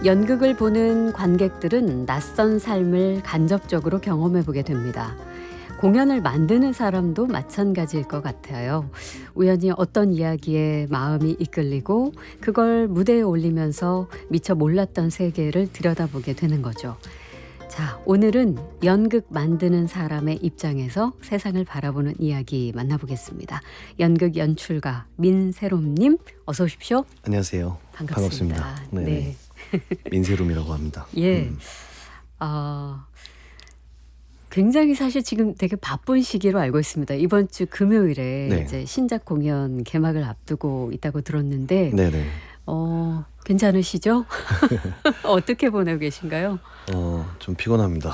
연극을 보는 관객들은 낯선 삶을 간접적으로 경험해보게 됩니다. 공연을 만드는 사람도 마찬가지일 것 같아요. 우연히 어떤 이야기에 마음이 이끌리고 그걸 무대에 올리면서 미처 몰랐던 세계를 들여다보게 되는 거죠. 자, 오늘은 연극 만드는 사람의 입장에서 세상을 바라보는 이야기 만나보겠습니다. 연극 연출가 민세롬님 어서 오십시오. 안녕하세요. 반갑습니다. 네. 민세롬이라고 합니다. 예. 굉장히 사실 지금 되게 바쁜 시기로 알고 있습니다. 이번 주 금요일에 네. 이제 신작 공연 개막을 앞두고 있다고 들었는데, 네네. 괜찮으시죠? 어떻게 보내고 계신가요? 좀 피곤합니다.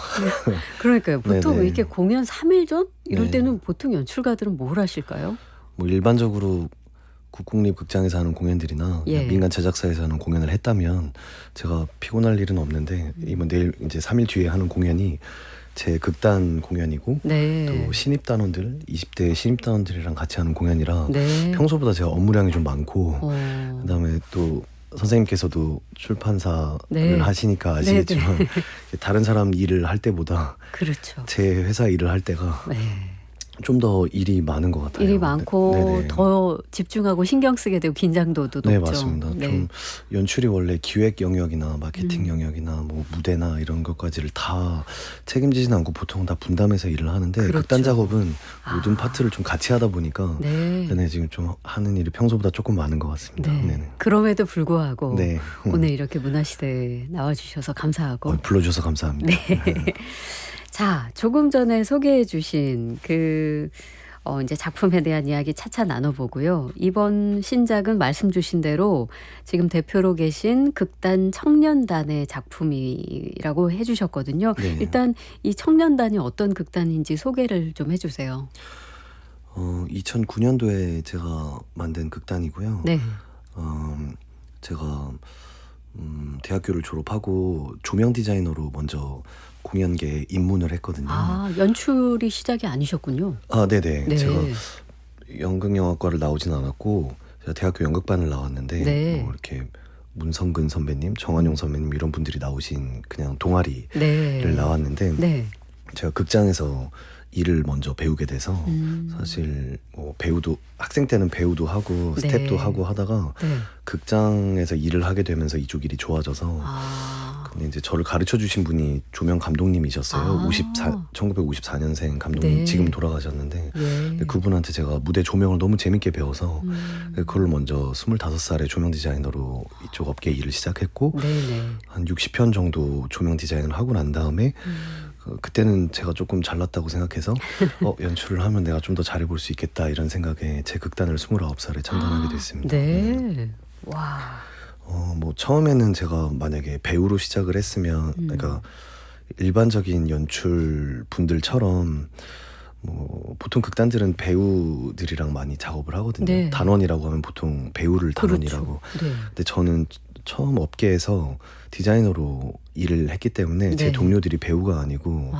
그러니까요. 보통 네네. 이렇게 공연 3일 전 이럴 네. 때는 보통 연출가들은 뭘 하실까요? 뭐 일반적으로 국공립극장에서 하는 공연들이나 예. 민간 제작사에서 하는 공연을 했다면 제가 피곤할 일은 없는데 이번 내일 이제 3일 뒤에 하는 공연이 제 극단 공연이고 네. 또 신입단원들 20대 신입단원들이랑 같이 하는 공연이라 네. 평소보다 제가 업무량이 좀 많고 어. 그다음에 또 선생님께서도 출판사를 네. 하시니까 아시겠지만 네, 다른 사람 일을 할 때보다 그렇죠. 제 회사 일을 할 때가 네. 좀 더 일이 많은 것 같아요. 일이 많고 네네. 더 집중하고 신경 쓰게 되고 긴장도도 높죠. 네, 맞습니다. 네. 좀 연출이 원래 기획 영역이나 마케팅 영역이나 뭐 무대나 이런 것까지를 다 책임지진 않고 보통 다 분담해서 일을 하는데 그렇죠. 극단 작업은 모든 파트를 좀 같이 하다 보니까 네. 네, 지금 좀 하는 일이 평소보다 조금 많은 것 같습니다. 네. 네네. 그럼에도 불구하고 네. 오늘 이렇게 문화시대에 나와주셔서 감사하고 불러주셔서 감사합니다. 네. 자, 조금 전에 소개해 주신 이제 작품에 대한 이야기 차차 나눠보고요. 이번 신작은 말씀 주신 대로 지금 대표로 계신 극단 청년단의 작품이라고 해주셨거든요. 네. 일단 이 청년단이 어떤 극단인지 소개를 좀 해주세요. 2009년도에 제가 만든 극단이고요. 네. 제가 대학교를 졸업하고 조명 디자이너로 먼저 공연계에 입문을 했거든요. 아, 연출이 시작이 아니셨군요. 네네. 네. 제가 연극영화과를 나오진 않았고 제가 대학교 연극반을 나왔는데 네. 뭐 이렇게 문성근 선배님, 정한용 선배님 이런 분들이 나오신 그냥 동아리를 네. 나왔는데 네. 제가 극장에서 일을 먼저 배우게 돼서 사실 뭐 배우도 학생 때는 배우도 하고 스텝도 네. 하고 하다가 네. 극장에서 일을 하게 되면서 이쪽 일이 좋아져서 근데 이제 저를 가르쳐 주신 분이 조명 감독님이셨어요. 1954년생 감독님. 네. 지금 돌아가셨는데 예. 근데 그분한테 제가 무대 조명을 너무 재밌게 배워서 그걸 먼저 25살에 조명 디자이너로 이쪽 업계 일을 시작했고 네네. 한 60편 정도 조명 디자인을 하고 난 다음에 그때는 제가 조금 잘났다고 생각해서 연출을 하면 내가 좀 더 잘해볼 수 있겠다 이런 생각에 제 극단을 29살에 창단하게 됐습니다. 네. 와. 뭐 처음에는 제가 만약에 배우로 시작을 했으면 그러니까 일반적인 연출 분들처럼 뭐 보통 극단들은 배우들이랑 많이 작업을 하거든요. 네. 단원이라고 하면 보통 배우를 단원이라고. 그렇죠. 네. 근데 저는 처음 업계에서 디자이너로 일을 했기 때문에 네. 제 동료들이 배우가 아니고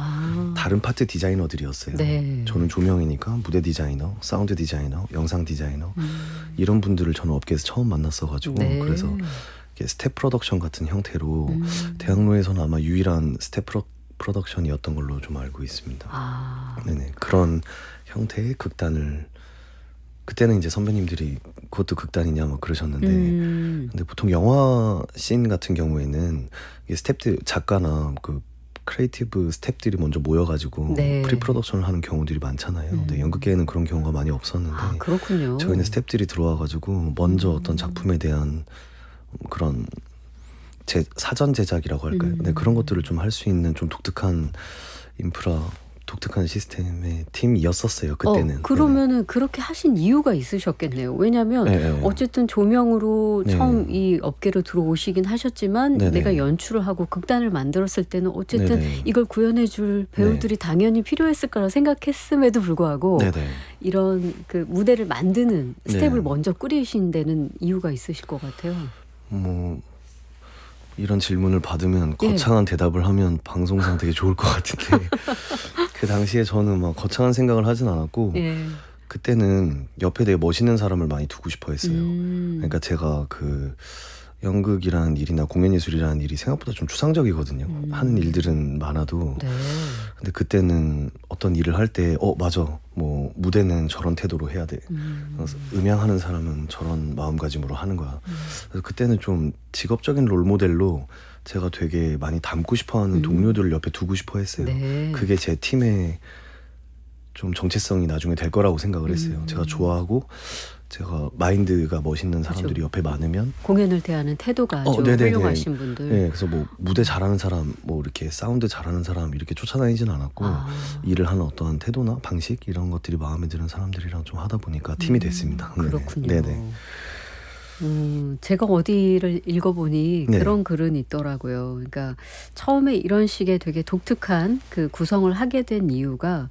다른 파트 디자이너들이었어요. 네. 저는 조명이니까 무대 디자이너, 사운드 디자이너, 영상 디자이너 이런 분들을 저는 업계에서 처음 만났어가지고 네. 그래서 이렇게 스텝 프로덕션 같은 형태로 대학로에서는 아마 유일한 스텝 프로덕션이었던 걸로 좀 알고 있습니다. 네네. 그런 형태의 극단을 그때는 이제 선배님들이 그것도 극단이냐 뭐 그러셨는데 근데 보통 영화 씬 같은 경우에는 이게 스텝들 작가나 그 크리에이티브 스텝들이 먼저 모여가지고 네. 프리 프로덕션을 하는 경우들이 많잖아요. 근데 연극계에는 그런 경우가 많이 없었는데 그렇군요. 저희는 스텝들이 들어와가지고 먼저 어떤 작품에 대한 그런 사전 제작이라고 할까요? 네, 그런 것들을 좀 할 수 있는 좀 독특한 독특한 시스템의 팀이었었어요. 그때는. 그러면은 그렇게 하신 이유가 있으셨겠네요. 왜냐하면 네네. 어쨌든 조명으로 네. 처음 이 업계로 들어오시긴 하셨지만 네네. 내가 연출을 하고 극단을 만들었을 때는 어쨌든 네네. 이걸 구현해줄 배우들이 당연히 필요했을 거라 생각했음에도 불구하고 네네. 이런 그 무대를 만드는 스텝을 네. 먼저 꾸리신 데는 이유가 있으실 것 같아요. 뭐 이런 질문을 받으면 거창한 대답을 하면 방송상 되게 좋을 것 같은데 그 당시에 저는 막 거창한 생각을 하진 않았고 그때는 옆에 되게 멋있는 사람을 많이 두고 싶어 했어요. 그러니까 제가 그 연극이라는 일이나 공연예술이라는 일이 생각보다 좀 추상적이거든요. 하는 일들은 많아도. 근데 그때는 어떤 일을 할 때 맞아. 뭐 무대는 저런 태도로 해야 돼. 음향하는 사람은 저런 마음가짐으로 하는 거야. 그래서 그때는 좀 직업적인 롤모델로 제가 되게 많이 닮고 싶어하는 동료들을 옆에 두고 싶어 했어요. 그게 제 팀의 좀 정체성이 나중에 될 거라고 생각을 했어요. 제가 좋아하고 제가 마인드가 멋있는 사람들이 옆에 많으면 공연을 대하는 태도가 아주 훌륭하신 분들. 네, 그래서 뭐 무대 잘하는 사람, 뭐 이렇게 사운드 잘하는 사람 이렇게 쫓아다니진 않았고 일을 하는 어떠한 태도나 방식 이런 것들이 마음에 드는 사람들이랑 좀 하다 보니까 팀이 됐습니다. 그렇군요. 네네. 제가 어디를 읽어보니 그런 글은 있더라고요. 그러니까 처음에 이런 식의 되게 독특한 그 구성을 하게 된 이유가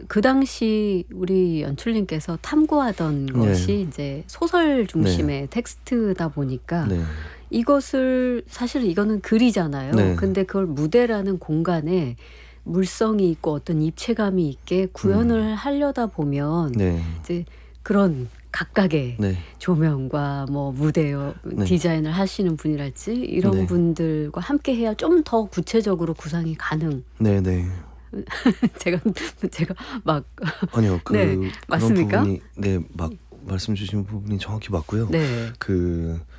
그 당시 우리 연출님께서 탐구하던 것이 이제 소설 중심의 텍스트다 보니까 이것을 사실 이거는 글이잖아요. 근데 그걸 무대라는 공간에 물성이 있고 어떤 입체감이 있게 구현을 하려다 보면 이제 그런 각각의 조명과 뭐 무대요 디자인을 하시는 분이랄지 이런 분들과 함께 해야 좀 더 구체적으로 구상이 가능. 제가 막 아니요 맞습니까? 그런 부분이 막 말씀 주신 부분이 정확히 맞고요.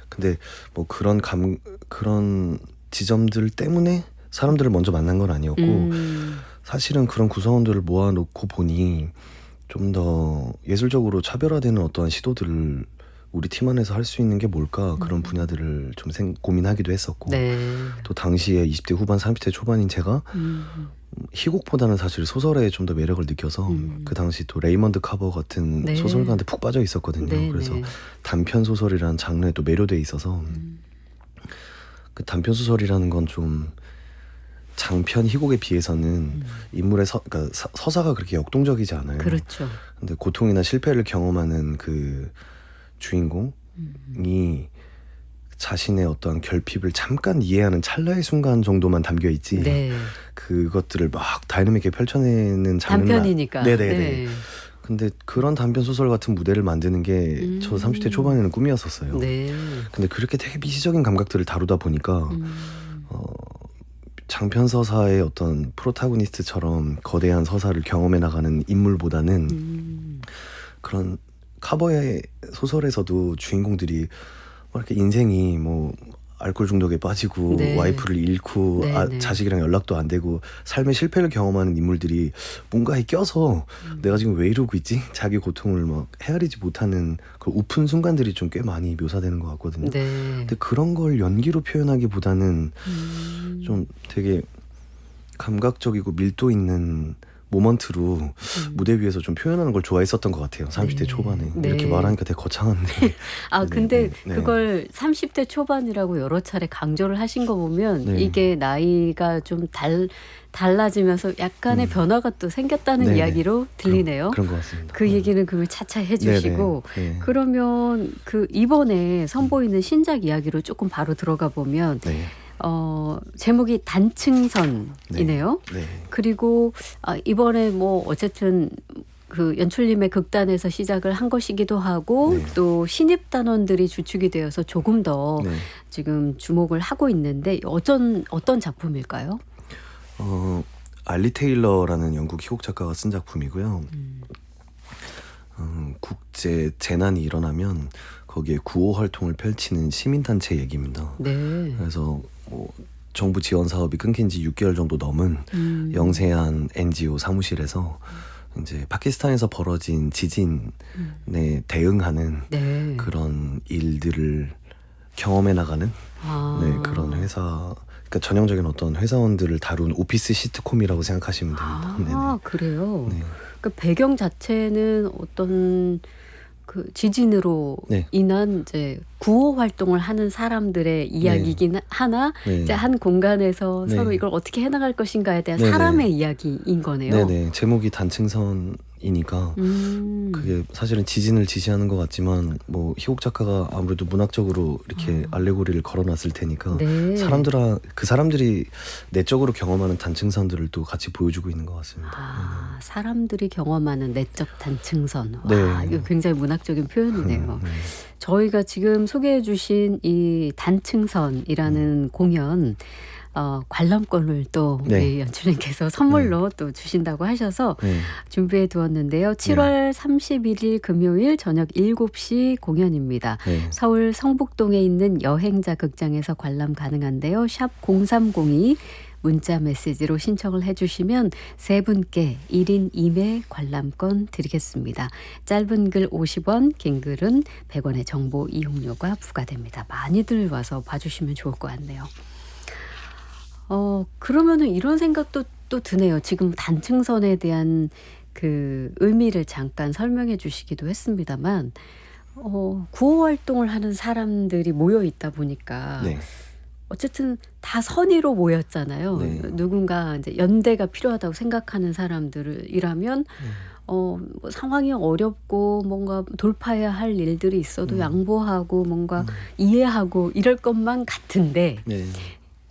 근데 뭐 그런 지점들 때문에 사람들을 먼저 만난 건 아니었고 사실은 그런 구성원들을 모아놓고 보니 좀 더 예술적으로 차별화되는 어떠한 시도들을 우리 팀 안에서 할 수 있는 게 뭘까 그런 분야들을 좀 고민하기도 했었고 또 당시에 20대 후반 30대 초반인 제가 희곡보다는 사실 소설에 좀 더 매력을 느껴서 그 당시 또 레이먼드 카버 같은 소설가한테 푹 빠져 있었거든요. 그래서 단편 소설이라는 장르에 또 매료돼 있어서 그 단편 소설이라는 건 좀 장편 희곡에 비해서는 인물의 그러니까 서사가 그렇게 역동적이지 않아요. 그렇죠. 근데 고통이나 실패를 경험하는 그 주인공이 자신의 어떠한 결핍을 잠깐 이해하는 찰나의 순간 정도만 담겨 있지 그것들을 막 다이내믹하게 펼쳐내는 장르는 단편이니까. 근데 그런 단편 소설 같은 무대를 만드는 게 저 30대 초반에는 꿈이었었어요. 근데 그렇게 되게 미시적인 감각들을 다루다 보니까 장편 서사의 어떤 프로타고니스트처럼 거대한 서사를 경험해 나가는 인물보다는 그런 카버의 소설에서도 주인공들이 이렇게 인생이 뭐 알코올 중독에 빠지고 와이프를 잃고 자식이랑 연락도 안 되고 삶의 실패를 경험하는 인물들이 뭔가에 껴서 내가 지금 왜 이러고 있지? 자기 고통을 막 헤아리지 못하는 그 우픈 순간들이 좀 꽤 많이 묘사되는 것 같거든요. 근데 그런 걸 연기로 표현하기보다는 좀 되게 감각적이고 밀도 있는 모먼트로 무대 위에서 좀 표현하는 걸 좋아했었던 것 같아요. 30대 초반에. 이렇게 말하니까 되게 거창한데. 근데 그걸 30대 초반이라고 여러 차례 강조를 하신 거 보면 이게 나이가 좀 달라지면서 약간의 변화가 또 생겼다는 이야기로 들리네요. 그런 것 같습니다. 그 얘기는 그러면 차차 해주시고 그러면 그 이번에 선보이는 신작 이야기로 조금 바로 들어가 보면 제목이 단층선이네요. 그리고 이번에 뭐 어쨌든 그 연출님의 극단에서 시작을 한 것이기도 하고 또 신입 단원들이 주축이 되어서 조금 더 지금 주목을 하고 있는데 어떤 작품일까요? 알리 테일러라는 영국 희곡 작가가 쓴 작품이고요. 국제 재난이 일어나면 거기에 구호 활동을 펼치는 시민단체 얘기입니다. 그래서 뭐 정부 지원 사업이 끊긴 지 6개월 정도 넘은 영세한 NGO 사무실에서 이제 파키스탄에서 벌어진 지진에 대응하는 그런 일들을 경험해 나가는 그런 회사. 그러니까 전형적인 어떤 회사원들을 다룬 오피스 시트콤이라고 생각하시면 됩니다. 그래요. 그러니까 배경 자체는 어떤 그 지진으로 인한 이제 구호 활동을 하는 사람들의 이야기이긴 하나 이제 한 공간에서 서로 이걸 어떻게 해나갈 것인가에 대한 사람의 이야기인 거네요. 제목이 단층선이라는 이니까 그게 사실은 지진을 지시하는 것 같지만 뭐 희곡 작가가 아무래도 문학적으로 이렇게 알레고리를 걸어놨을 테니까 네. 그 사람들이 내적으로 경험하는 단층선들을 또 같이 보여주고 있는 것 같습니다. 사람들이 경험하는 내적 단층선. 와, 네. 이거 굉장히 문학적인 표현이네요. 저희가 지금 소개해 주신 이 단층선이라는 공연 관람권을 또 네. 우리 연출님께서 선물로 또 주신다고 하셔서 네. 준비해 두었는데요. 7월 31일 금요일 저녁 7시 공연입니다. 네. 서울 성북동에 있는 여행자 극장에서 관람 가능한데요. 샵 0302 문자 메시지로 신청을 해주시면 세 분께 1인 2매 관람권 드리겠습니다. 짧은 글 50원, 긴 글은 100원의 정보 이용료가 부과됩니다. 많이들 와서 봐주시면 좋을 것 같네요. 그러면은 이런 생각도 또 드네요. 지금 단층선에 대한 그 의미를 잠깐 설명해 주시기도 했습니다만, 구호 활동을 하는 사람들이 모여 있다 보니까 네. 어쨌든 다 선의로 모였잖아요. 네. 누군가 이제 연대가 필요하다고 생각하는 사람들이라면 뭐 상황이 어렵고 뭔가 돌파해야 할 일들이 있어도 양보하고 뭔가 이해하고 이럴 것만 같은데 네.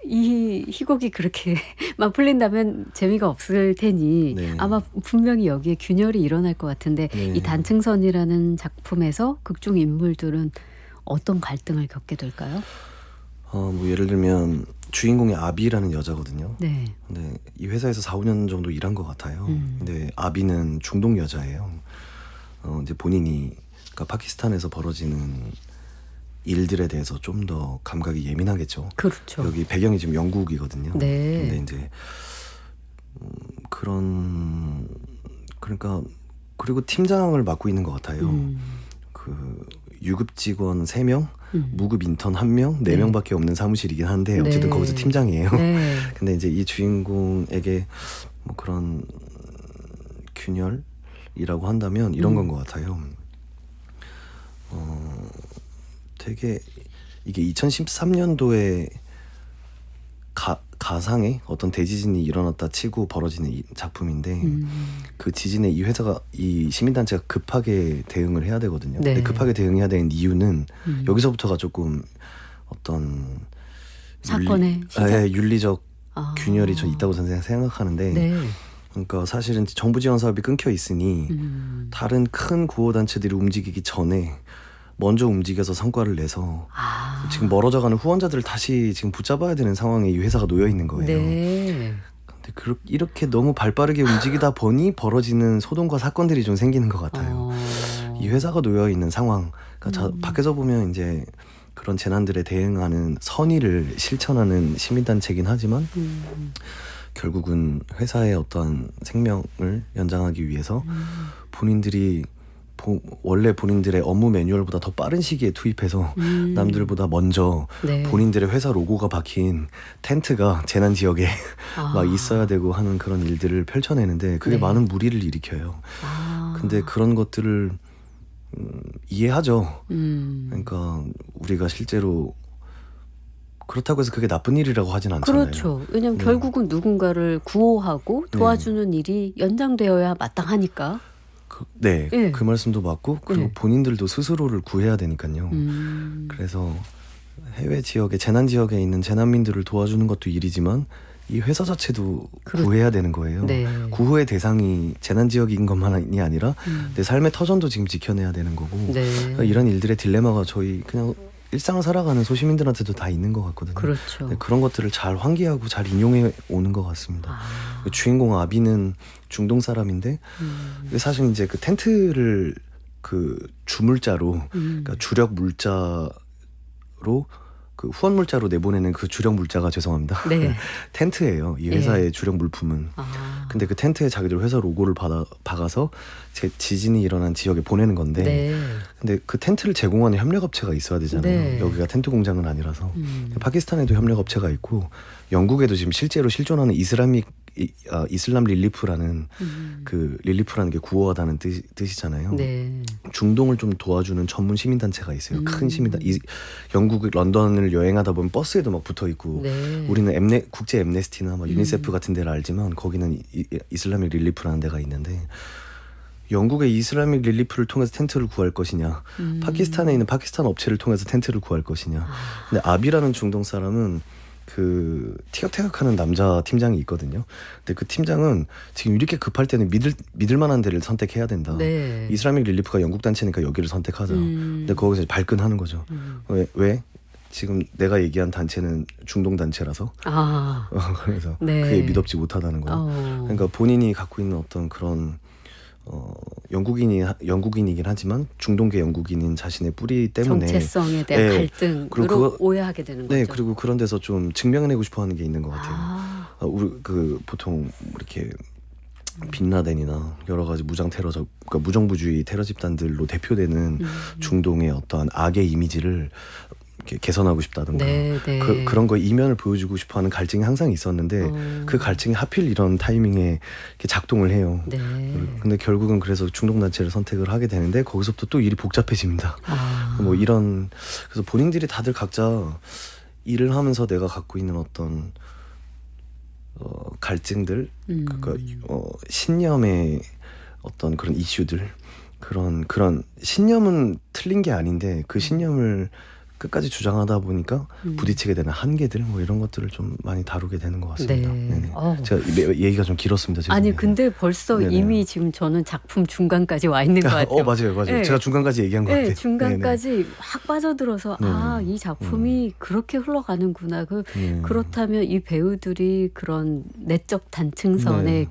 이 희곡이 그렇게 막 풀린다면 재미가 없을 테니 네. 아마 분명히 여기에 균열이 일어날 것 같은데 네. 이 단층선이라는 작품에서 극중 인물들은 어떤 갈등을 겪게 될까요? 뭐 예를 들면 주인공의 아비라는 여자거든요. 네. 근데 이 회사에서 4, 5년 정도 일한 것 같아요. 근데 아비는 중동 여자예요. 이제 본인이 그러니까 파키스탄에서 벌어지는 일들에 대해서 좀 더 감각이 예민하겠죠. 그렇죠. 여기 배경이 지금 영국이거든요. 네. 근데 이제 그러니까 그리고 팀장을 맡고 있는 것 같아요. 그 유급 직원 3명, 무급 인턴 1명, 4명밖에 없는 사무실이긴 한데 어쨌든 네. 거기서 팀장이에요. 네. 근데 이제 이 주인공에게 뭐 그런 균열이라고 한다면 이런 건 것 같아요. 되게 이게 2013년도에 가상의 어떤 대지진이 일어났다 치고 벌어지는 이 작품인데 그 지진에 이 회사가 이 시민단체가 급하게 대응을 해야 되거든요. 네. 근데 급하게 대응해야 되는 이유는 여기서부터가 조금 어떤 사건의 시작? 윤리적 균열이 저 있다고 저는 생각하는데 네. 그러니까 사실은 정부 지원 사업이 끊겨 있으니 다른 큰 구호단체들이 움직이기 전에 먼저 움직여서 성과를 내서 지금 멀어져가는 후원자들을 다시 지금 붙잡아야 되는 상황에 이 회사가 놓여 있는 거예요. 네. 근데 이렇게 너무 발빠르게 움직이다 보니 벌어지는 소동과 사건들이 좀 생기는 것 같아요. 이 회사가 놓여 있는 상황, 그러니까 밖에서 보면 이제 그런 재난들에 대응하는 선의를 실천하는 시민단체이긴 하지만 결국은 회사의 어떤 생명을 연장하기 위해서 본인들이 원래 본인들의 업무 매뉴얼보다 더 빠른 시기에 투입해서 남들보다 먼저 네. 본인들의 회사 로고가 박힌 텐트가 재난 지역에 막 있어야 되고 하는 그런 일들을 펼쳐내는데 그게 네. 많은 무리를 일으켜요. 근데 그런 것들을 이해하죠. 그러니까 우리가 실제로 그렇다고 해서 그게 나쁜 일이라고 하진 않잖아요. 그렇죠. 왜냐하면 결국은 누군가를 구호하고 도와주는 일이 연장되어야 마땅하니까. 네, 예. 그 말씀도 맞고 그리고 예. 본인들도 스스로를 구해야 되니까요. 그래서 해외 지역에 재난 지역에 있는 재난민들을 도와주는 것도 일이지만 이 회사 자체도 구해야 되는 거예요. 네. 구호의 대상이 재난 지역인 것만이 아니라 내 삶의 터전도 지금 지켜내야 되는 거고 네. 그러니까 이런 일들의 딜레마가 저희 그냥 일상을 살아가는 소시민들한테도 다 있는 것 같거든요. 그렇죠. 네, 그런 것들을 잘 환기하고 잘 인용해 오는 것 같습니다. 그 주인공 아비는 중동 사람인데 사실 이제 그 텐트를 그 주물자로 그러니까 주력 물자로 그 후원 물자로 내보내는 그 주력 물자가 죄송합니다. 네. 텐트예요. 이 회사의 주력 물품은. 근데 그 텐트에 자기들 회사 로고를 박아서 지진이 일어난 지역에 보내는 건데 네. 근데 그 텐트를 제공하는 협력업체가 있어야 되잖아요. 네. 여기가 텐트 공장은 아니라서 파키스탄에도 협력업체가 있고 영국에도 지금 실제로 실존하는 이슬람 릴리프라는 그 릴리프라는 게 구호하다는 뜻이잖아요. 네. 중동을 좀 도와주는 전문 시민단체가 있어요. 큰 영국 런던을 여행하다 보면 버스에도 막 붙어 있고 네. 우리는 국제 엠네스티나 뭐 유니세프 같은 데를 알지만 거기는 이슬람의 릴리프라는 데가 있는데 영국의 이슬라믹 릴리프를 통해서 텐트를 구할 것이냐, 파키스탄에 있는 파키스탄 업체를 통해서 텐트를 구할 것이냐. 근데 아비라는 중동 사람은 그 티격태격하는 남자 팀장이 있거든요. 근데 그 팀장은 지금 이렇게 급할 때는 믿을 만한 데를 선택해야 된다. 네. 이슬라믹 릴리프가 영국 단체니까 여기를 선택하자. 근데 거기서 발끈하는 거죠. 왜? 지금 내가 얘기한 단체는 중동 단체라서. 그래서 네. 그게 믿업지 못하다는 거예요. 그러니까 본인이 갖고 있는 어떤 그런 영국인이긴 하지만 중동계 영국인인 자신의 뿌리 때문에 정체성에 대한 네, 갈등으로 오해하게 되는 거죠. 네, 그리고 그런 데서 좀 증명해내고 싶어하는 게 있는 것 같아요. 우리 그 보통 이렇게 빈라덴이나 여러 가지 그러니까 무정부주의 테러 집단들로 대표되는 중동의 어떠한 악의 이미지를 이렇게 개선하고 싶다든가 그런 거 이면을 보여주고 싶어하는 갈증이 항상 있었는데 그 갈증이 하필 이런 타이밍에 이렇게 작동을 해요. 근데 결국은 그래서 중동 단체를 선택을 하게 되는데 거기서부터 또 일이 복잡해집니다. 뭐 이런 그래서 본인들이 다들 각자 일을 하면서 내가 갖고 있는 어떤 갈증들, 그러니까 신념의 어떤 그런 이슈들, 그런 신념은 틀린 게 아닌데 그 신념을 끝까지 주장하다 보니까 부딪히게 되는 한계들 뭐 이런 것들을 좀 많이 다루게 되는 것 같습니다. 네네. 제가 얘기가 좀 길었습니다. 죄송해요. 아니 근데 벌써 네네. 이미 지금 저는 작품 중간까지 와 있는 것 같아요. 맞아요. 네. 제가 중간까지 얘기한 것 같아요. 중간까지 네네. 확 빠져들어서 이 작품이 그렇게 흘러가는구나. 그렇다면 이 배우들이 그런 내적 단층선의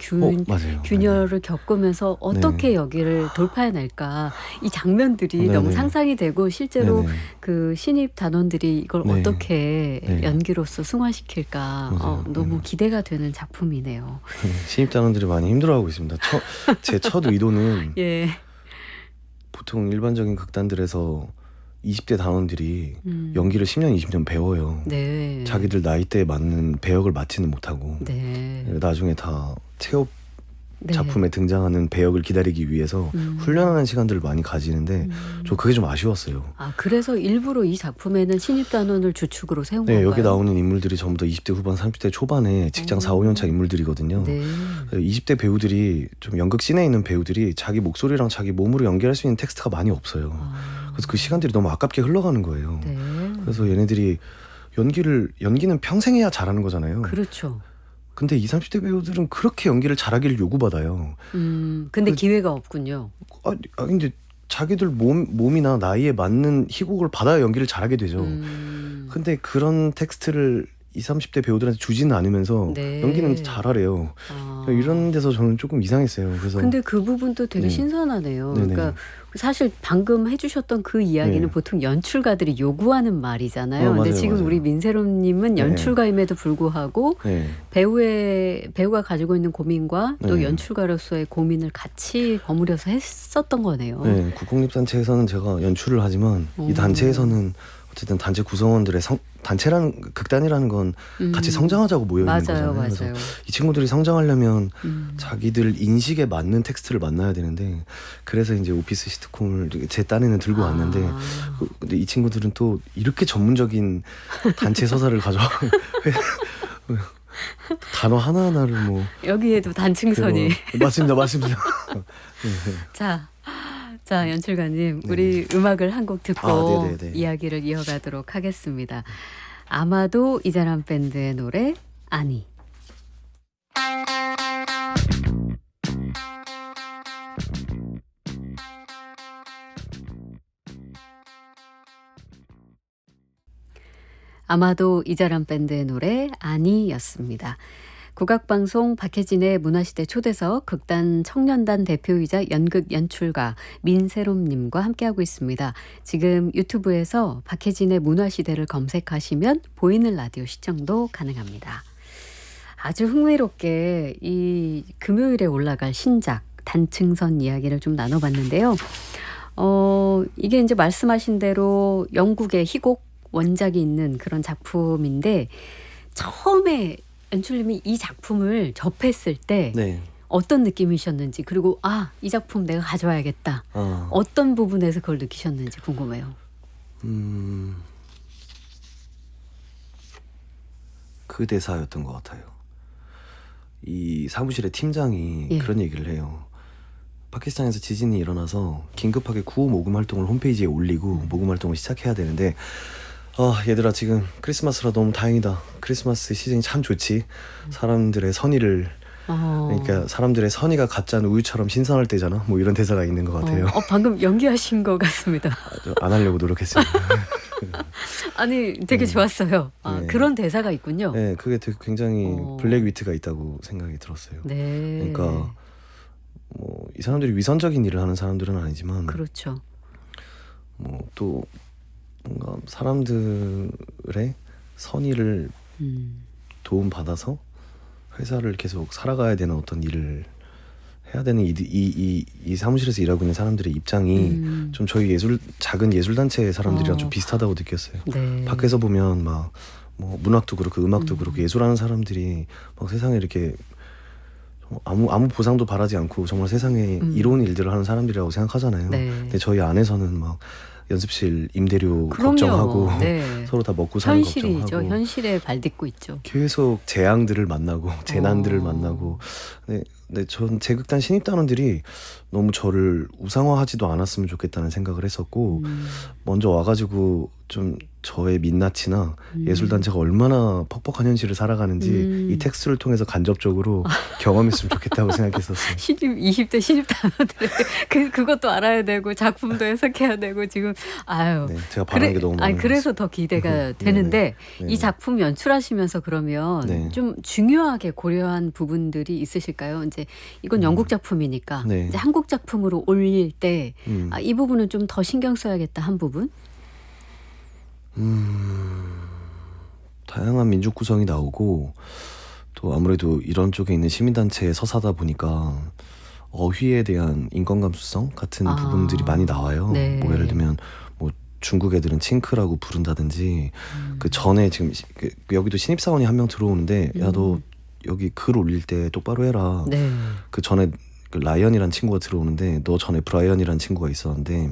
균열을 겪으면서 어떻게 여기를 돌파해낼까. 이 장면들이 너무 상상이 되고 실제로 그 신입 단원들이 이걸 어떻게 연기로서 승화시킬까 너무 기대가 되는 작품이네요. 신입 단원들이 많이 힘들어하고 있습니다. 제 첫 의도는 보통 일반적인 극단들에서 20대 단원들이 연기를 10년, 20년 배워요. 자기들 나이대에 맞는 배역을 맡지는 못하고 나중에 다 체업 작품에 등장하는 배역을 기다리기 위해서 훈련하는 시간들을 많이 가지는데 저 그게 좀 아쉬웠어요. 그래서 일부러 이 작품에는 신입단원을 주축으로 세운 건가요? 여기 나오는 인물들이 전부 다 20대 후반, 30대 초반에 직장 4, 5년 차 인물들이거든요. 20대 배우들이 좀 연극 씬에 있는 배우들이 자기 목소리랑 자기 몸으로 연기할 수 있는 텍스트가 많이 없어요. 그래서 그 시간들이 너무 아깝게 흘러가는 거예요. 그래서 얘네들이 연기는 평생 해야 잘하는 거잖아요. 그렇죠. 근데 20, 30대 배우들은 그렇게 연기를 잘하기를 요구받아요. 근데 기회가 없군요. 근데 자기들 몸이나 나이에 맞는 희곡을 받아야 연기를 잘하게 되죠. 근데 그런 텍스트를 20, 30대 배우들한테 주지는 않으면서 연기는 잘하래요. 이런 데서 저는 조금 이상했어요. 그래서 근데 그 부분도 되게 신선하네요. 그러니까 사실 방금 해주셨던 그 이야기는 보통 연출가들이 요구하는 말이잖아요. 근데 지금 우리 민세롬님은 연출가임에도 불구하고 배우가 가지고 있는 고민과 또 연출가로서의 고민을 같이 버무려서 했었던 거네요. 국공립단체에서는 제가 연출을 하지만 이 단체에서는 어쨌든 단체 구성원들의 단체라는 극단이라는 건 같이 성장하자고 모여 있는 거잖아요. 그래서 이 친구들이 성장하려면 자기들 인식에 맞는 텍스트를 만나야 되는데 그래서 이제 오피스 시트콤을 제 딴에는 들고 왔는데 근데 이 친구들은 또 이렇게 전문적인 단체 서사를 가져와 단어 하나하나를 뭐 여기에도 단층선이 맞습니다. 자, 연출가님, 우리 음악을 한 곡 듣고 이야기를 이어가도록 하겠습니다. 아마도 이자람 밴드의 노래 아니. 아마도 이자람 밴드의 노래 아니였습니다. 국악방송 박혜진의 문화시대 초대석 극단 청년단 대표이자 연극 연출가 민세롬님과 함께하고 있습니다. 지금 유튜브에서 박혜진의 문화시대를 검색하시면 보이는 라디오 시청도 가능합니다. 아주 흥미롭게 이 금요일에 올라갈 신작 단층선 이야기를 좀 나눠봤는데요. 이게 이제 말씀하신 대로 영국의 희곡 원작이 있는 그런 작품인데 처음에 연출님이 이 작품을 접했을 때 어떤 느낌이셨는지 그리고 이 작품 내가 가져와야겠다. 어떤 부분에서 그걸 느끼셨는지 궁금해요. 그 대사였던 것 같아요. 이 사무실의 팀장이 그런 얘기를 해요. 파키스탄에서 지진이 일어나서 긴급하게 구호 모금 활동을 홈페이지에 올리고 모금 활동을 시작해야 되는데 얘들아 지금 크리스마스라 너무 다행이다. 크리스마스 시즌이 참 좋지. 사람들의 선의를 그러니까 사람들의 선의가 가짜는 우유처럼 신선할 때잖아. 뭐 이런 대사가 있는 것 같아요. 방금 연기하신 것 같습니다. 안 하려고 노력했습니다. 아니 되게 좋았어요. 네. 그런 대사가 있군요. 네, 그게 되게 굉장히 블랙 위트가 있다고 생각이 들었어요. 네. 그러니까 뭐 이 사람들이 위선적인 일을 하는 사람들은 아니지만 그렇죠. 뭐 또 뭔가 사람들의 선의를 도움 받아서 회사를 계속 살아가야 되는 어떤 일을 해야 되는 이 사무실에서 일하고 있는 사람들의 입장이 좀 저희 작은 예술단체의 사람들이랑 좀 비슷하다고 느꼈어요. 네. 밖에서 보면 막 뭐 문학도 그렇고 음악도 그렇고 예술하는 사람들이 막 세상에 이렇게 아무 보상도 바라지 않고 정말 세상에 이로운 일들을 하는 사람들이라고 생각하잖아요. 네. 근데 저희 안에서는 막 연습실 임대료 그럼요. 걱정하고 네. 서로 다 먹고 사는 현실이죠. 걱정하고 현실에 발딛고 있죠. 계속 재앙들을 만나고 재난들을 만나고 근데 전 제 극단 신입단원들이 너무 저를 우상화하지도 않았으면 좋겠다는 생각을 했었고 먼저 와가지고 좀 저의 민낯이나 예술단체가 얼마나 퍽퍽한 현실을 살아가는지 이 텍스트를 통해서 간접적으로 경험했으면 좋겠다고 생각했었어요. 20대 신입단원들 그것도 알아야 되고 작품도 해석해야 되고 지금 네, 제가 바라는 게 너무 많아요. 그래서 더 기대가 되는데 네네. 이 작품 연출하시면서 그러면 네. 좀 중요하게 고려한 부분들이 있으실까요? 이제 이건 영국 작품이니까 네. 이제 한국 작품으로 올릴 때 이 부분은 좀 더 신경 써야겠다 한 부분? 다양한 민족 구성이 나오고 또 아무래도 이런 쪽에 있는 시민단체의 서사다 보니까 어휘에 대한 인권 감수성 같은 부분들이 많이 나와요. 네. 뭐 예를 들면 뭐 중국 애들은 칭크라고 부른다든지 그 전에 지금 여기도 신입사원이 한 명 들어오는데 야 너 여기 글 올릴 때 똑바로 해라. 네. 그 전에 그 라이언이란 친구가 들어오는데 너 전에 브라이언이란 친구가 있었는데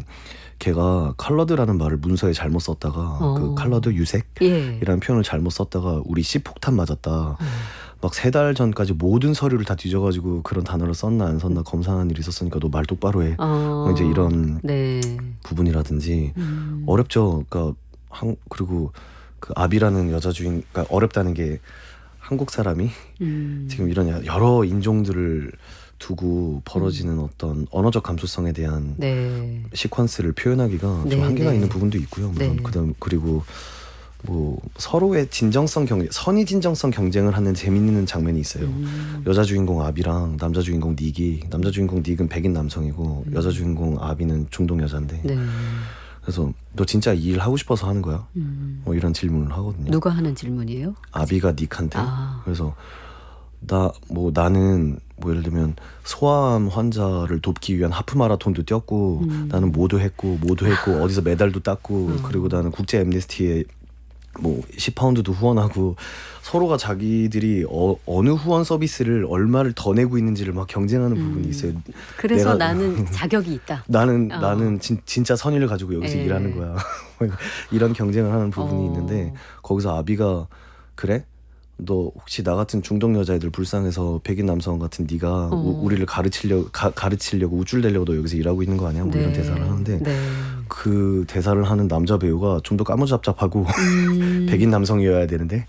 걔가 컬러드라는 말을 문서에 잘못 썼다가 그 컬러드 유색이라는 표현을 잘못 썼다가 우리 C폭탄 맞았다. 막 3달 전까지 모든 서류를 다 뒤져가지고 그런 단어를 썼나 안 썼나 검사하는 일이 있었으니까 너 말 똑바로 해. 뭐 이제 이런 네. 부분이라든지 어렵죠. 그러니까 그리고 그 아비라는 여자 주인, 그러니까 어렵다는 게 한국 사람이 지금 이런 여러 인종들을 두고 벌어지는 어떤 언어적 감수성에 대한 네. 시퀀스를 표현하기가 좀 한계가 있는 부분도 있고요. 물론 그리고 뭐 서로의 선의 진정성 경쟁을 하는 재미있는 장면이 있어요. 여자 주인공 아비랑 남자 주인공 닉이, 남자 주인공 닉은 백인 남성이고 여자 주인공 아비는 중동 여자인데 네. 그래서 너 진짜 이 일 하고 싶어서 하는 거야? 뭐 이런 질문을 하거든요. 누가 하는 질문이에요? 아비가 닉한테. 그래서 나는 뭐 예를 들면 소아암 환자를 돕기 위한 하프 마라톤도 뛰었고 나는 모도 했고 어디서 메달도 땄고 그리고 나는 국제 엠네스티에 뭐 10파운드도 후원하고 서로가 자기들이 어느 후원 서비스를 얼마를 더 내고 있는지를 막 경쟁하는 부분이 있어요. 그래서 나는 자격이 있다. 나는 진짜 선의를 가지고 여기서 일하는 거야. 이런 경쟁을 하는 부분이 있는데 거기서 아비가 그래? 너 혹시 나 같은 중동 여자애들 불쌍해서 백인 남성 같은 네가 우리를 가르치려고 우쭐대려고 너 여기서 일하고 있는 거 아니야? 뭐 이런 대사를 하는데 그 대사를 하는 남자 배우가 좀 더 까무잡잡하고 백인 남성이어야 되는데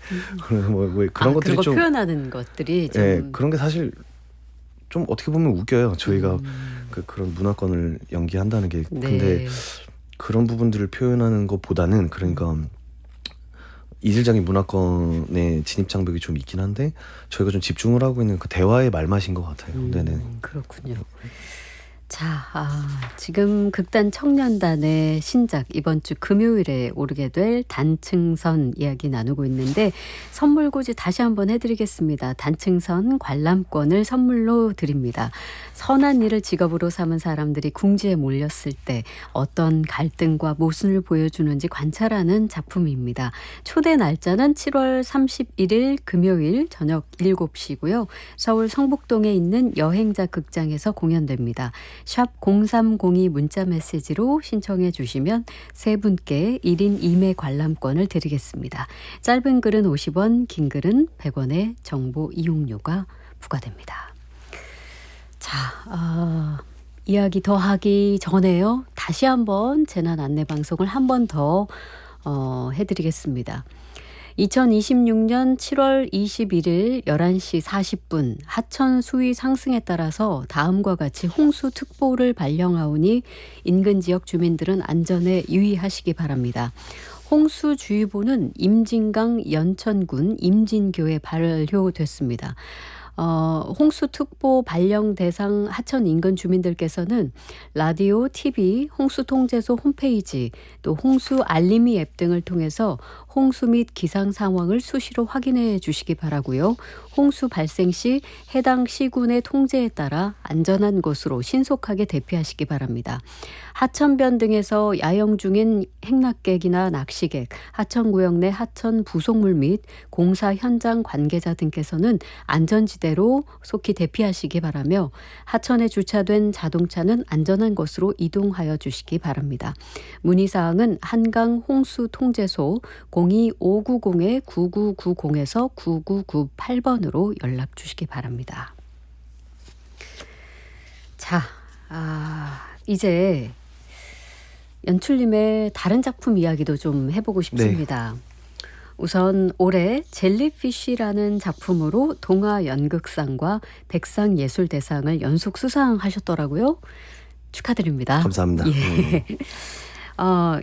뭐 그런 것들이 좀 표현하는 것들이 좀 네, 그런 게 사실 좀 어떻게 보면 웃겨요. 저희가 그런 문화권을 연기한다는 게 근데 그런 부분들을 표현하는 것보다는 그러니까 이질적인 문화권의 진입 장벽이 좀 있긴 한데 저희가 좀 집중을 하고 있는 그 대화의 말맛인 것 같아요. 네네. 그렇군요. 자, 지금 극단 청년단의 신작 이번 주 금요일에 오르게 될 단층선 이야기 나누고 있는데 선물고지 다시 한번 해드리겠습니다. 단층선 관람권을 선물로 드립니다. 선한 일을 직업으로 삼은 사람들이 궁지에 몰렸을 때 어떤 갈등과 모순을 보여주는지 관찰하는 작품입니다. 초대 날짜는 7월 31일 금요일 저녁 7시고요. 서울 성북동에 있는 여행자 극장에서 공연됩니다. 샵 0302 문자 메시지로 신청해 주시면 세 분께 1인 2매 관람권을 드리겠습니다. 짧은 글은 50원, 긴 글은 100원의 정보 이용료가 부과됩니다. 자, 이야기 더 하기 전에요. 다시 한번 재난 안내 방송을 한 번 더 해드리겠습니다. 2026년 7월 21일 11시 40분 하천 수위 상승에 따라서 다음과 같이 홍수특보를 발령하오니 인근 지역 주민들은 안전에 유의하시기 바랍니다. 홍수주의보는 임진강 연천군 임진교에 발효됐습니다. 홍수특보 발령 대상 하천 인근 주민들께서는 라디오, TV, 홍수통제소 홈페이지, 또 홍수 알림이 앱 등을 통해서 홍수 및 기상 상황을 수시로 확인해 주시기 바라고요. 홍수 발생 시 해당 시군의 통제에 따라 안전한 곳으로 신속하게 대피하시기 바랍니다. 하천변 등에서 야영 중인 행락객이나 낚시객, 하천구역 내 하천 부속물 및 공사 현장 관계자 등께서는 안전지대로 속히 대피하시기 바라며 하천에 주차된 자동차는 안전한 곳으로 이동하여 주시기 바랍니다. 문의사항은 한강홍수통제소 02590-9990에서 9998번으로 연락 주시기 바랍니다. 자, 이제 연출님의 다른 작품 이야기도 좀 해보고 싶습니다. 네. 우선 올해 젤리피쉬라는 작품으로 동아연극상과 백상예술대상을 연속 수상하셨더라고요. 축하드립니다. 감사합니다. 예.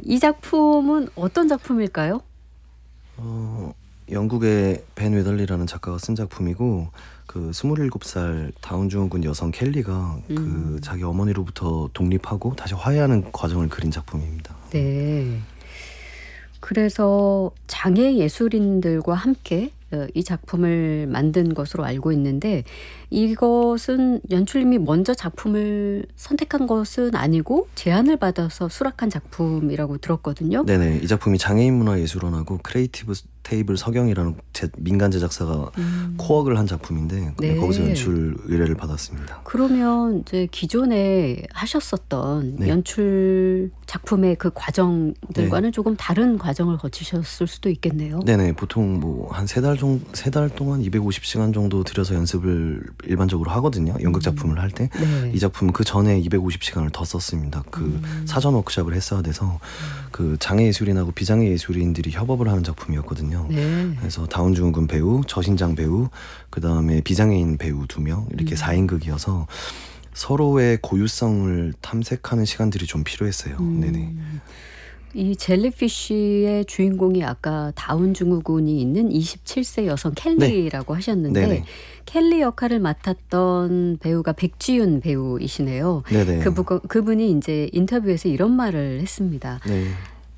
이 작품은 어떤 작품일까요? 영국의 벤 웨덜리라는 작가가 쓴 작품이고 그 27살 다운증후군 여성 켈리가 그 자기 어머니로부터 독립하고 다시 화해하는 과정을 그린 작품입니다. 네. 그래서 장애 예술인들과 함께 이 작품을 만든 것으로 알고 있는데 이것은 연출님이 먼저 작품을 선택한 것은 아니고 제안을 받아서 수락한 작품이라고 들었거든요. 네네. 이 작품이 장애인문화예술원하고 크리에이티브 테이블 서경이라는 민간 제작사가 코웍을 한 작품인데 네. 거기서 연출 의뢰를 받았습니다. 그러면 이제 기존에 하셨었던 네. 연출 작품의 그 과정들과는 조금 다른 과정을 거치셨을 수도 있겠네요. 네네. 보통 뭐 한 세 달 동안 250시간 정도 들여서 연습을 일반적으로 하거든요. 연극 작품을 할 때. 네. 이 작품은 그 전에 250시간을 더 썼습니다. 그 사전 워크숍을 했어야 돼서 그 장애 예술인하고 비장애 예술인들이 협업을 하는 작품이었거든요. 네. 그래서 다운증후군 배우, 저신장 배우, 그 다음에 비장애인 배우 2명 이렇게 4인극이어서 서로의 고유성을 탐색하는 시간들이 좀 필요했어요. 네네. 이 젤리피쉬의 주인공이 아까 다운증후군이 있는 27세 여성 켈리라고 하셨는데 네네. 켈리 역할을 맡았던 배우가 백지윤 배우이시네요. 네네. 그분이 이제 인터뷰에서 이런 말을 했습니다. 네.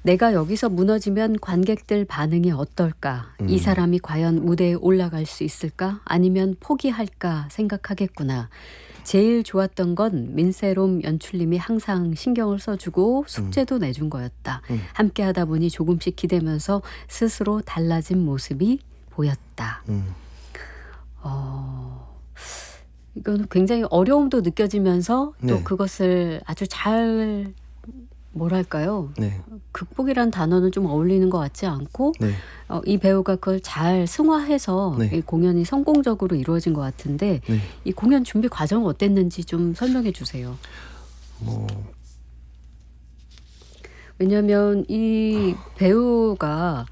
내가 여기서 무너지면 관객들 반응이 어떨까? 이 사람이 과연 무대에 올라갈 수 있을까? 아니면 포기할까 생각하겠구나. 제일 좋았던 건 민세롬 연출님이 항상 신경을 써주고 숙제도 내준 거였다. 함께 하다 보니 조금씩 기대면서 스스로 달라진 모습이 보였다. 이건 굉장히 어려움도 느껴지면서 또 네. 그것을 아주 잘 뭐랄까요? 네. 극복이란 단어는 좀 어울리는 것 같지 않고 네. 이 배우가 그걸 잘 승화해서 네. 이 공연이 성공적으로 이루어진 것 같은데 네. 이 공연 준비 과정 어땠는지 좀 설명해 주세요. 왜냐하면 이 배우가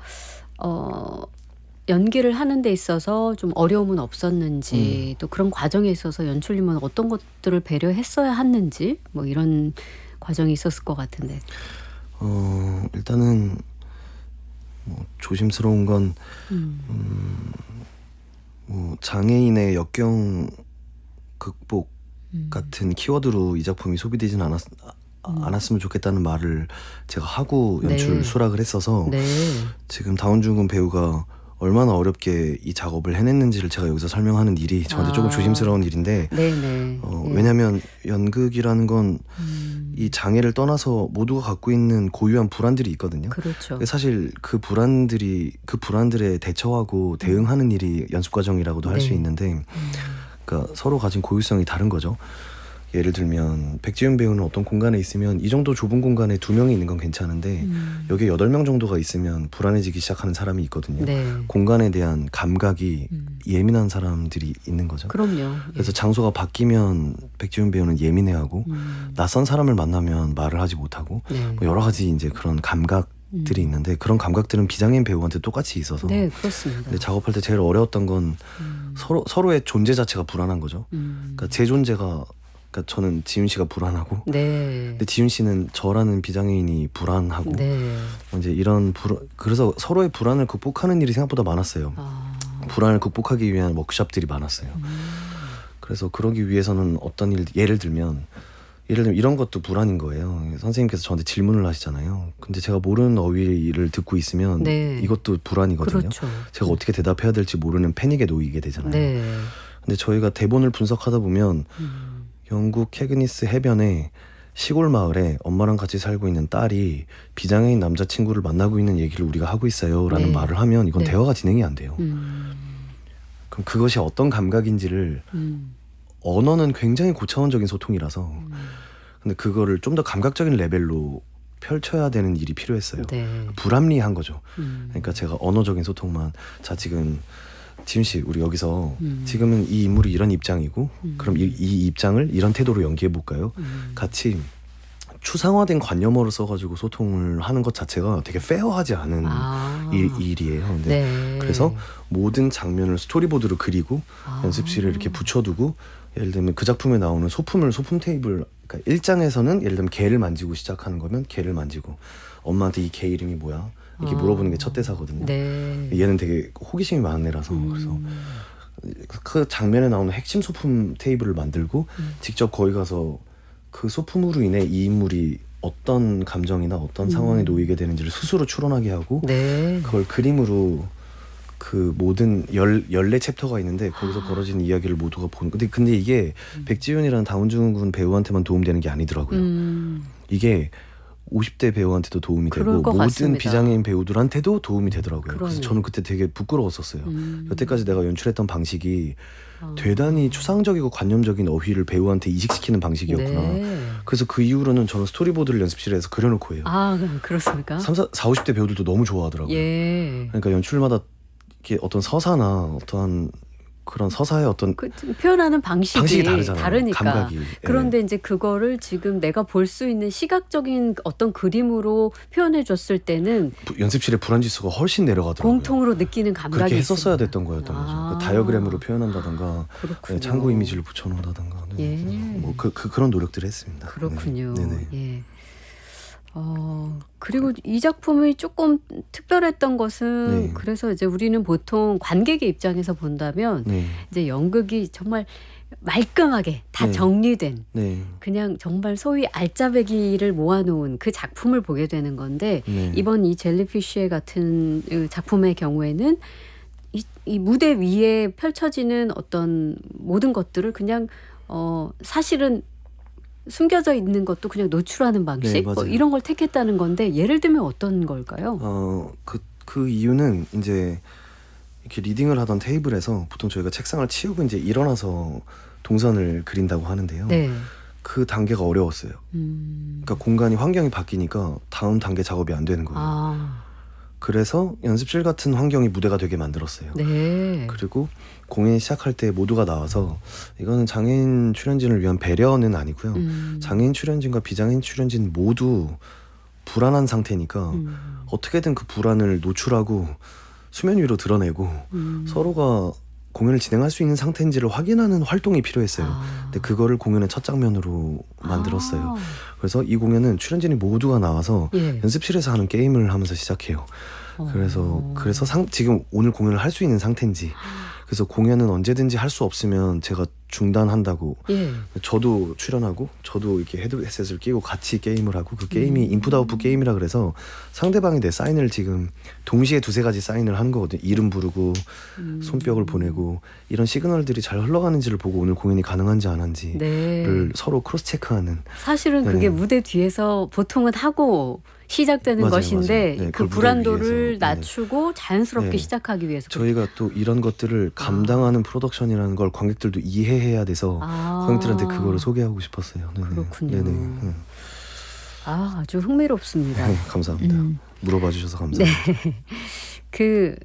연기를 하는 데 있어서 좀 어려움은 없었는지 또 그런 과정에 있어서 연출님은 어떤 것들을 배려했어야 했는지 뭐 이런 과정이 있었을 것 같은데. 일단은 뭐 조심스러운 건 뭐 장애인의 역경 극복 같은 키워드로 이 작품이 소비되진 않았으면 좋겠다는 말을 제가 하고 연출 네. 수락을 했어서 네. 지금 다운증후군 배우가 얼마나 어렵게 이 작업을 해냈는지를 제가 여기서 설명하는 일이 저한테 조금 조심스러운 일인데 네네. 왜냐하면 연극이라는 건 이 장애를 떠나서 모두가 갖고 있는 고유한 불안들이 있거든요. 그렇죠. 사실 그 불안들에 대처하고 대응하는 일이 연습 과정이라고도 할 수 네. 있는데 그러니까 서로 가진 고유성이 다른 거죠. 예를 들면 백지윤 배우는 어떤 공간에 있으면 이 정도 좁은 공간에 2명이 있는 건 괜찮은데 여기에 8명 정도가 있으면 불안해지기 시작하는 사람이 있거든요. 네. 공간에 대한 감각이 예민한 사람들이 있는 거죠. 그럼요. 그래서 장소가 바뀌면 백지윤 배우는 예민해하고 낯선 사람을 만나면 말을 하지 못하고 네. 뭐 여러 가지 이제 그런 감각들이 있는데 그런 감각들은 비장애인 배우한테 똑같이 있어서 네, 그렇습니다. 근데 작업할 때 제일 어려웠던 건 서로의 존재 자체가 불안한 거죠. 그러니까 제 존재가 그러니까 저는 지윤 씨가 불안하고 네. 근데 지윤 씨는 저라는 비장애인이 불안하고 네. 이제 그래서 서로의 불안을 극복하는 일이 생각보다 많았어요. 아. 불안을 극복하기 위한 워크숍들이 많았어요. 그래서 그러기 위해서는 예를 들면 이런 것도 불안인 거예요. 선생님께서 저한테 질문을 하시잖아요. 근데 제가 모르는 어휘를 듣고 있으면 네. 이것도 불안이거든요. 그렇죠. 제가 어떻게 대답해야 될지 모르는 패닉에 놓이게 되잖아요. 네. 근데 저희가 대본을 분석하다 보면 영국 캐그니스 해변에 시골 마을에 엄마랑 같이 살고 있는 딸이 비장애인 남자친구를 만나고 있는 얘기를 우리가 하고 있어요 라는 네. 말을 하면 이건 네. 대화가 진행이 안 돼요. 그럼 그것이 어떤 감각인지를 언어는 굉장히 고차원적인 소통이라서 근데 그거를 좀 더 감각적인 레벨로 펼쳐야 되는 일이 필요했어요. 네. 불합리한 거죠. 그러니까 제가 언어적인 소통만 자 지금 지윤 씨 우리 여기서 지금은 이 인물이 이런 입장이고 그럼 이 입장을 이런 태도로 연기해 볼까요? 같이 추상화된 관념어를 써가지고 소통을 하는 것 자체가 되게 페어하지 않은 일이에요. 근데 네. 그래서 모든 장면을 스토리보드로 그리고 아. 연습실에 이렇게 붙여두고 예를 들면 그 작품에 나오는 소품 테이블 그러니까 1장에서는 예를 들면 개를 만지고 시작하는 거면 개를 만지고 엄마한테 이 개 이름이 뭐야? 이렇게 물어보는 게 첫 대사거든요. 네. 얘는 되게 호기심이 많은 애라서 그래서 그 장면에 나오는 핵심 소품 테이블을 만들고 직접 거기 가서 그 소품으로 인해 이 인물이 어떤 감정이나 어떤 상황에 놓이게 되는지를 스스로 추론하게 하고 네. 그걸 그림으로 그 모든 14챕터가 있는데 거기서 벌어지는 이야기를 모두가 보는 근데 이게 백지윤이라는 다운증후군 배우한테만 도움되는 게 아니더라고요. 이게 50대 배우한테도 도움이 되고 그럴 것 모든 같습니다. 비장애인 배우들한테도 도움이 되더라고요. 그래서 그러네요. 저는 그때 되게 부끄러웠었어요. 여태까지 내가 연출했던 방식이 대단히 추상적이고 관념적인 어휘를 배우한테 이식시키는 방식이었구나. 네. 그래서 그 이후로는 저는 스토리보드를 연습실에서 그려놓고 해요. 아, 그렇습니까? 40, 50대 배우들도 너무 좋아하더라고요. 예. 그러니까 연출마다 이렇게 어떤 서사나 어떠한 그런 서사의 어떤 그 표현하는 방식이 다르잖아요. 다르니까. 감각이. 그런데 이제 그거를 지금 내가 볼 수 있는 시각적인 어떤 그림으로 표현해 줬을 때는 연습실의 불안지수가 훨씬 내려가더라고요. 공통으로 느끼는 감각이 그렇게 했었어야 있습니다. 됐던 거였던 거죠. 아. 그 다이어그램으로 표현한다던가 그렇군요. 창고 이미지를 붙여놓는다던가 예. 뭐 그런 노력들을 했습니다. 그렇군요. 네네. 예. 그리고 이 작품이 조금 특별했던 것은 네. 그래서 이제 우리는 보통 관객의 입장에서 본다면 네. 이제 연극이 정말 말끔하게 다 네. 정리된 네. 그냥 정말 소위 알짜배기를 모아놓은 그 작품을 보게 되는 건데 네. 이번 이 젤리피쉬 같은 작품의 경우에는 이 무대 위에 펼쳐지는 어떤 모든 것들을 그냥 사실은 숨겨져 있는 것도 그냥 노출하는 방식 네, 뭐 맞아요. 이런 걸 택했다는 건데 예를 들면 어떤 걸까요? 그 이유는 이제 이렇게 리딩을 하던 테이블에서 보통 저희가 책상을 치우고 이제 일어나서 동선을 그린다고 하는데요. 네. 그 단계가 어려웠어요. 그러니까 공간이 환경이 바뀌니까 다음 단계 작업이 안 되는 거예요. 아, 그래서 연습실 같은 환경이 무대가 되게 만들었어요. 네. 그리고 공연 시작할 때 모두가 나와서 이거는 장애인 출연진을 위한 배려는 아니고요. 장애인 출연진과 비장애인 출연진 모두 불안한 상태니까 어떻게든 그 불안을 노출하고 수면 위로 드러내고 서로가 공연을 진행할 수 있는 상태인지를 확인하는 활동이 필요했어요. 근데 그거를 공연의 첫 장면으로 만들었어요. 그래서 이 공연은 출연진이 모두가 나와서 예. 연습실에서 하는 게임을 하면서 시작해요. 그래서 지금 오늘 공연을 할 수 있는 상태인지 그래서 공연은 언제든지 할 수 없으면 제가 중단한다고 예. 저도 출연하고 저도 이렇게 헤드셋을 끼고 같이 게임을 하고 그 게임이 인풋 아웃풋 게임이라 그래서 상대방이 내 사인을 지금 동시에 2-3가지 사인을 하는 거거든요. 이름 부르고 손뼉을 보내고 이런 시그널들이 잘 흘러가는지를 보고 오늘 공연이 가능한지 안 한지를 네. 서로 크로스 체크하는 사실은 그게 네. 무대 뒤에서 보통은 하고 시작되는 맞아요, 것인데 맞아요. 네, 그 그걸 무대 불안도를 위에서, 낮추고 자연스럽게 네. 시작하기 위해서 저희가 또 이런 것들을 감당하는 프로덕션이라는 걸 관객들도 이해해야 돼서 관객들한테 그거를 소개하고 싶었어요. 네네. 그렇군요. 네네. 아주 흥미롭습니다. 네, 감사합니다. 물어봐 주셔서 감사합니다. 네. 그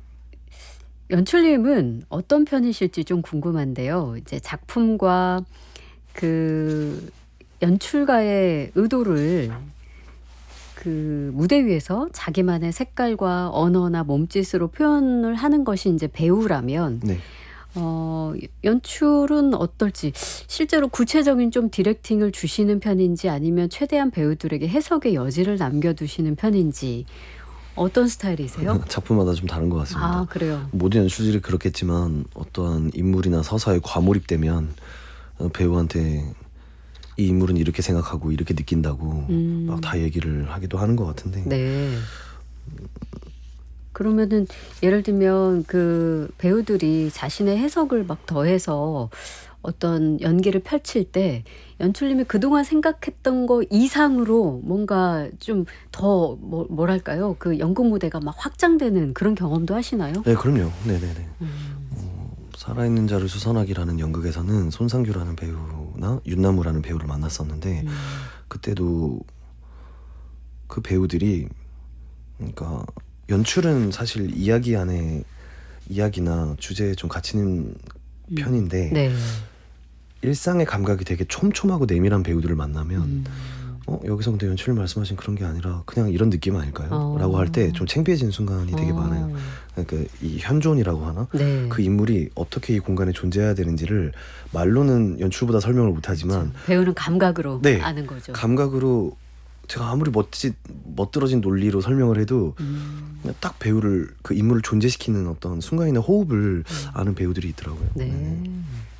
연출님은 어떤 편이실지 좀 궁금한데요. 이제 작품과 그 연출가의 의도를 그 무대 위에서 자기만의 색깔과 언어나 몸짓으로 표현을 하는 것이 이제 배우라면 네. 연출은 어떨지 실제로 구체적인 좀 디렉팅을 주시는 편인지 아니면 최대한 배우들에게 해석의 여지를 남겨두시는 편인지 어떤 스타일이세요? 작품마다 좀 다른 것 같습니다. 아, 그래요. 모든 연출들이 그렇겠지만 어떠한 인물이나 서사에 과몰입되면 배우한테 이 인물은 이렇게 생각하고 이렇게 느낀다고 막 다 얘기를 하기도 하는 것 같은데. 네. 그러면은 예를 들면 그 배우들이 자신의 해석을 막 더해서 어떤 연기를 펼칠 때 연출님이 그동안 생각했던 거 이상으로 뭔가 좀 더 뭐랄까요? 그 연극 무대가 막 확장되는 그런 경험도 하시나요? 네, 그럼요. 네네네. 살아있는 자를 수선하기라는 연극에서는 손상규라는 배우나 윤나무라는 배우를 만났었는데 그때도 그 배우들이 그러니까 연출은 사실 이야기 안에 이야기나 주제에 좀 갇히는 편인데 네. 일상의 감각이 되게 촘촘하고 내밀한 배우들을 만나면 여기서 근데 연출을 말씀하신 그런 게 아니라 그냥 이런 느낌 아닐까요? 라고 할 때 좀 창피해지는 순간이 되게 많아요. 그러니까 이 현존이라고 하나? 네. 그 인물이 어떻게 이 공간에 존재해야 되는지를 말로는 연출보다 설명을 못하지만 배우는 감각으로 네, 아는 거죠. 감각으로 제가 아무리 멋들어진 논리로 설명을 해도 그냥 딱 배우를 그 인물을 존재시키는 어떤 순간이나 호흡을 아는 배우들이 있더라고요. 네.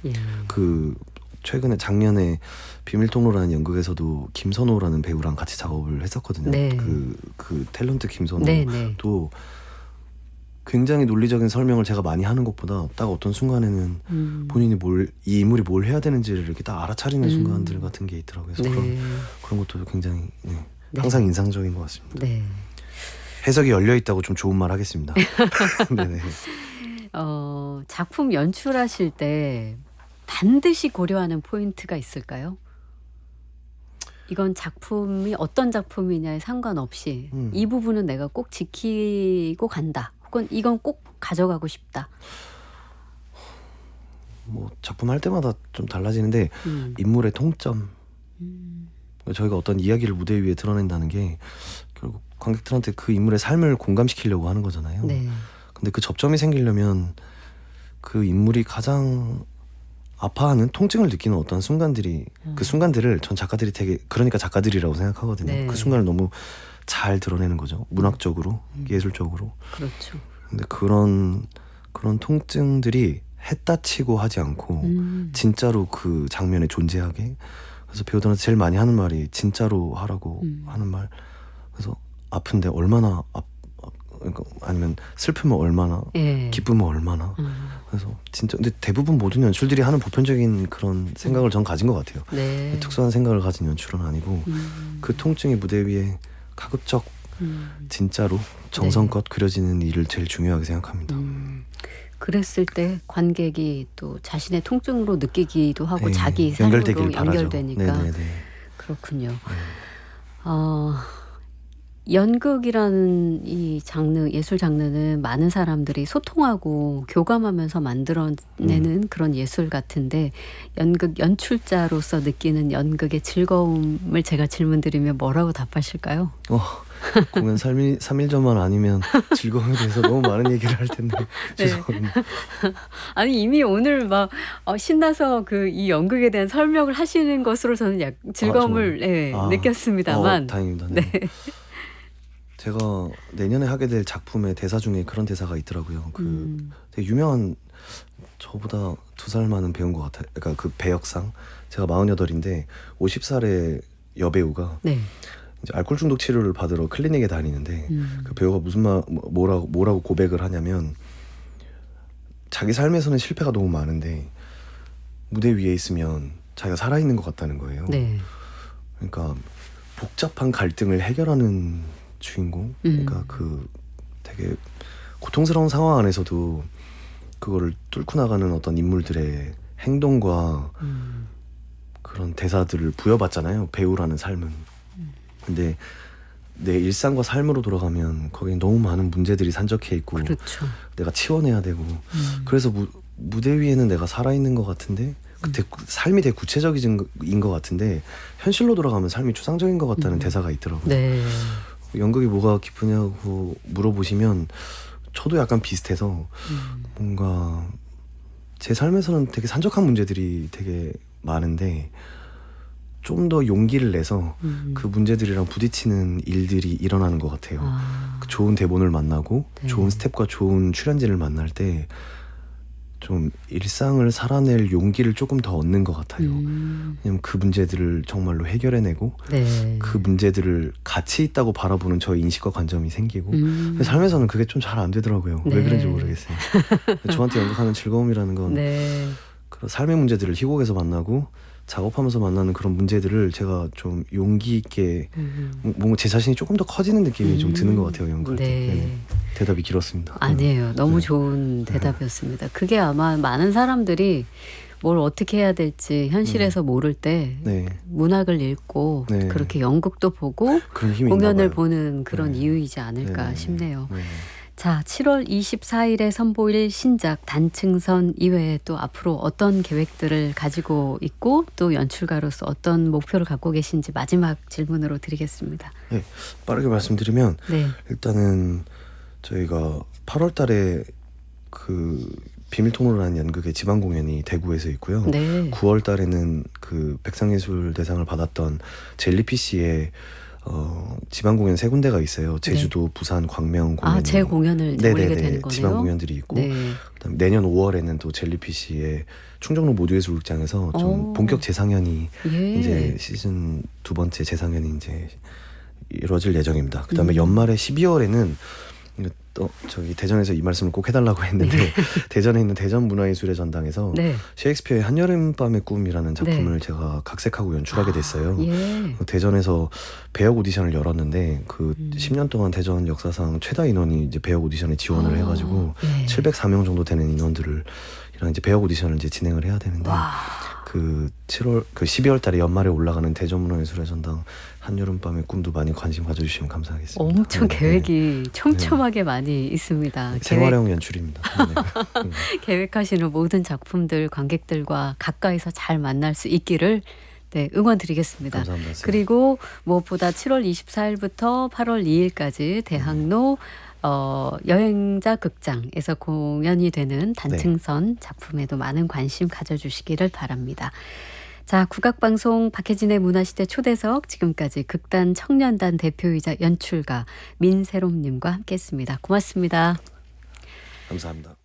예. 그 최근에 작년에 비밀통로라는 연극에서도 김선호라는 배우랑 같이 작업을 했었거든요. 네. 그 탤런트 김선호도 네, 네. 굉장히 논리적인 설명을 제가 많이 하는 것보다 딱 어떤 순간에는 본인이 이 인물이 뭘 해야 되는지를 이렇게 딱 알아차리는 순간들 같은 게 있더라고요. 그래서 네. 그런 것도 굉장히 항상 인상적인 것 같습니다. 네. 해석이 열려 있다고 좀 좋은 말 하겠습니다. 네네. 작품 연출하실 때 반드시 고려하는 포인트가 있을까요? 이건 작품이 어떤 작품이냐에 상관없이 이 부분은 내가 꼭 지키고 간다. 혹은 이건 꼭 가져가고 싶다. 뭐 작품 할 때마다 좀 달라지는데 인물의 통점. 저희가 어떤 이야기를 무대 위에 드러낸다는 게 결국 관객들한테 그 인물의 삶을 공감시키려고 하는 거잖아요. 네. 근데 그 접점이 생기려면 그 인물이 가장 아파하는 통증을 느끼는 어떤 순간들이 그 순간들을 전 작가들이 되게 그러니까 작가들이라고 생각하거든요. 네. 그 순간을 너무 잘 드러내는 거죠. 문학적으로, 예술적으로. 그렇죠. 근데 그런 통증들이 했다 치고 하지 않고 진짜로 그 장면에 존재하게. 그래서 배우들한테 제일 많이 하는 말이 진짜로 하라고 하는 말. 그래서 아픈데 얼마나 그러니까 아니면 슬프면 얼마나 예. 기쁘면 얼마나. 그래서 진짜 근데 대부분 모든 연출들이 하는 보편적인 그런 생각을 전 가진 것 같아요. 네. 특수한 생각을 가진 연출은 아니고 그 통증이 무대 위에 가급적 진짜로 정성껏 그려지는 일을 제일 중요하게 생각합니다. 그랬을 때 관객이 또 자신의 통증으로 느끼기도 하고 네, 자기 삶으로 연결되길 바라죠. 연결되니까. 네네네. 그렇군요. 연극이라는 이 장르, 예술 장르는 많은 사람들이 소통하고 교감하면서 만들어내는 그런 예술 같은데 연극 연출자로서 느끼는 연극의 즐거움을 제가 질문드리면 뭐라고 답하실까요? 공연 3일 전만 아니면 즐거움에 대해서 너무 많은 얘기를 할 텐데 죄송합니다. 아니 이미 오늘 막 신나서 그 이 연극에 대한 설명을 하시는 것으로 저는 즐거움을 느꼈습니다만. 다행입니다. 네. 제가 내년에 하게 될 작품의 대사 중에 그런 대사가 있더라고요. 되게 유명한 저보다 2살 많은 배우인 것 같아요. 그러니까 그 배역상 제가 48인데 50살의 여배우가 이제 알코올 중독 치료를 받으러 클리닉에 다니는데 그 배우가 무슨 뭐라고 고백을 하냐면 자기 삶에서는 실패가 너무 많은데 무대 위에 있으면 자기가 살아있는 것 같다는 거예요. 네. 그러니까 복잡한 갈등을 해결하는 주인공, 그러니까 그 되게 고통스러운 상황 안에서도 그거를 뚫고 나가는 어떤 인물들의 행동과 그런 대사들을 부여받잖아요. 배우라는 삶은. 근데 내 일상과 삶으로 돌아가면 거기에 너무 많은 문제들이 산적해 있고 그렇죠. 내가 치워내야 되고 그래서 무대 위에는 내가 살아있는 것 같은데 삶이 되게 구체적인 것 같은데 현실로 돌아가면 삶이 추상적인 것 같다는 대사가 있더라고요. 네. 연극이 뭐가 기쁘냐고 물어보시면 저도 약간 비슷해서 뭔가 제 삶에서는 되게 산적한 문제들이 되게 많은데 좀 더 용기를 내서 그 문제들이랑 부딪히는 일들이 일어나는 것 같아요. 그 좋은 대본을 만나고 네. 좋은 스텝과 좋은 출연진을 만날 때 좀 일상을 살아낼 용기를 조금 더 얻는 것 같아요. 왜냐면 그 문제들을 정말로 해결해내고 네. 그 문제들을 가치 있다고 바라보는 저의 인식과 관점이 생기고 삶에서는 그게 좀 잘 안 되더라고요. 네. 왜 그런지 모르겠어요. 저한테 연극하는 즐거움이라는 건 네. 그런 삶의 문제들을 희곡에서 만나고 작업하면서 만나는 그런 문제들을 제가 좀 용기 있게 뭔가 제 자신이 조금 더 커지는 느낌이 좀 드는 것 같아요. 연극할 때. 네. 네. 대답이 길었습니다. 아니에요. 너무 네. 좋은 대답이었습니다. 그게 아마 많은 사람들이 뭘 어떻게 해야 될지 현실에서 모를 때 네. 문학을 읽고 네. 그렇게 연극도 보고 그런 힘이 공연을 있나 봐요. 보는 그런 네. 이유이지 않을까 네. 싶네요. 네. 자, 7월 24일에 선보일 신작 단층선 이외에 또 앞으로 어떤 계획들을 가지고 있고 또 연출가로서 어떤 목표를 갖고 계신지 마지막 질문으로 드리겠습니다. 네. 빠르게 말씀드리면 네. 일단은 저희가 8월 달에 그 비밀통로라는 연극의 지방 공연이 대구에서 있고요. 네. 9월 달에는 그 백상예술대상을 받았던 젤리피쉬의 지방 공연 3군데가 있어요. 제주도, 부산, 광명 공연이. 아, 제 공연을 이제 올리게 되는 거네요. 지방 공연들이 있고 네. 그다음에 내년 5월에는 또 젤리피쉬의 충정로 모두예술극장에서 좀 본격 재상연이 예. 이제 시즌 2번째 재상연이 이제 이루어질 예정입니다. 그다음에 연말에 12월에는 또 저기 대전에서 이 말씀을 꼭 해달라고 했는데 대전에 있는 대전문화예술의 전당에서 네. 셰익스피어의 한여름밤의 꿈이라는 작품을 제가 각색하고 연출하게 됐어요. 예. 대전에서 배역 오디션을 열었는데 그 10년 동안 대전 역사상 최다 인원이 이제 배역 오디션에 지원을 해가지고 예. 704명 정도 되는 인원들을 이랑 이제 배역 오디션을 이제 진행을 해야 되는데 와. 그 12월 달에 연말에 올라가는 대전문화예술의 전당 한여름밤의 꿈도 많이 관심 가져주시면 감사하겠습니다. 엄청 네. 계획이 촘촘하게 많이 있습니다. 생활형 연출입니다. 네. 계획하시는 모든 작품들 관객들과 가까이서 잘 만날 수 있기를 네, 응원 드리겠습니다. 감사합니다. 그리고 무엇보다 7월 24일부터 8월 2일까지 대학로 여행자 극장에서 공연이 되는 단층선 작품에도 많은 관심 가져주시기를 바랍니다. 자, 국악방송 박혜진의 문화시대 초대석 지금까지 극단 청년단 대표이자 연출가 민세롬님과 함께했습니다. 고맙습니다. 감사합니다.